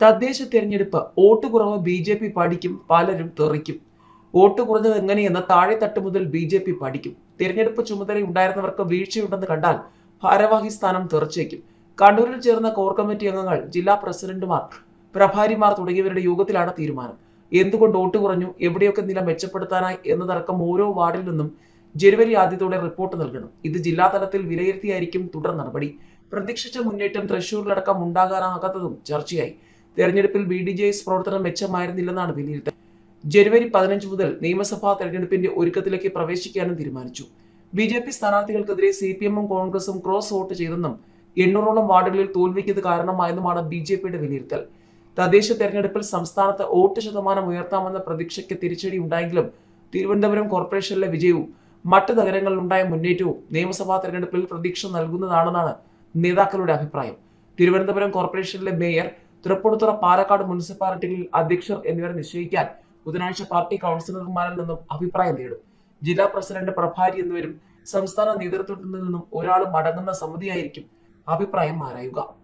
തദ്ദേശ തെരഞ്ഞെടുപ്പ് വോട്ട് കുറവ് ബി.ജെ.പി പഠിക്കും, പലരും തെറിക്കും. വോട്ട് കുറഞ്ഞത് എങ്ങനെയെന്ന് താഴെത്തട്ട് മുതൽ ബി.ജെ.പി പഠിക്കും. തെരഞ്ഞെടുപ്പ് ചുമതലയുണ്ടായിരുന്നവർക്ക് വീഴ്ചയുണ്ടെന്ന് കണ്ടാൽ ഭാരവാഹി സ്ഥാനം തെറിച്ചേക്കും. കണ്ണൂരിൽ ചേർന്ന കോർ കമ്മിറ്റി അംഗങ്ങൾ, ജില്ലാ പ്രസിഡന്റുമാർ, പ്രഭാരിമാർ തുടങ്ങിയവരുടെ യോഗത്തിലാണ് തീരുമാനം. എന്തുകൊണ്ട് വോട്ട് കുറഞ്ഞു, എവിടെയൊക്കെ നില മെച്ചപ്പെടുത്താനായി എന്നതടക്കം ഓരോ വാർഡിൽ നിന്നും ജനുവരി ആദ്യത്തോടെ റിപ്പോർട്ട് നൽകണം. ഇത് ജില്ലാതലത്തിൽ വിലയിരുത്തിയായിരിക്കും തുടർ നടപടി. പ്രതീക്ഷിച്ച മുന്നേറ്റം തൃശൂരിലടക്കം ഉണ്ടാകാനാകാത്തതും ചർച്ചയായി. തെരഞ്ഞെടുപ്പിൽ ബി.ഡി.ജെ.എസ് പ്രവർത്തനം മെച്ചമായിരുന്നില്ലെന്നാണ് വിലയിരുത്തൽ. ജനുവരി 15 മുതൽ നിയമസഭാ തെരഞ്ഞെടുപ്പിന്റെ ഒരുക്കത്തിലേക്ക് പ്രവേശിക്കാനും തീരുമാനിച്ചു. ബി.ജെ.പി സ്ഥാനാർത്ഥികൾക്കെതിരെ CPM-ഉം കോൺഗ്രസും ക്രോസ് വോട്ട് ചെയ്തെന്നും 800ഓളം വാർഡുകളിൽ തോൽവിക്ക് ഇത് കാരണമായെന്നുമാണ് ബി.ജെ.പിയുടെ വിലയിരുത്തൽ. തദ്ദേശ തെരഞ്ഞെടുപ്പിൽ സംസ്ഥാനത്ത് വോട്ട് ശതമാനം ഉയർത്താമെന്ന പ്രതീക്ഷയ്ക്ക് തിരിച്ചടി ഉണ്ടായെങ്കിലും തിരുവനന്തപുരം കോർപ്പറേഷനിലെ വിജയവും മറ്റ് നഗരങ്ങളിലുണ്ടായ മുന്നേറ്റവും നിയമസഭാ തെരഞ്ഞെടുപ്പിൽ പ്രതീക്ഷ നൽകുന്നതാണെന്നാണ് നേതാക്കളുടെ അഭിപ്രായം. തിരുവനന്തപുരം കോർപ്പറേഷനിലെ മേയർ, തൃപ്പൂണിത്തുറ, പാലക്കാട് മുനിസിപ്പാലിറ്റികളിൽ അധ്യക്ഷർ എന്നിവരെ നിശ്ചയിക്കാൻ ബുധനാഴ്ച പാർട്ടി കൗൺസിലർമാരിൽ നിന്നും അഭിപ്രായം തേടും. ജില്ലാ പ്രസിഡന്റ്, പ്രഭാരി എന്നിവരും സംസ്ഥാന നേതൃത്വത്തിൽ നിന്നും ഒരാളും അടങ്ങുന്ന സമിതിയായിരിക്കും അഭിപ്രായം ആരായുക.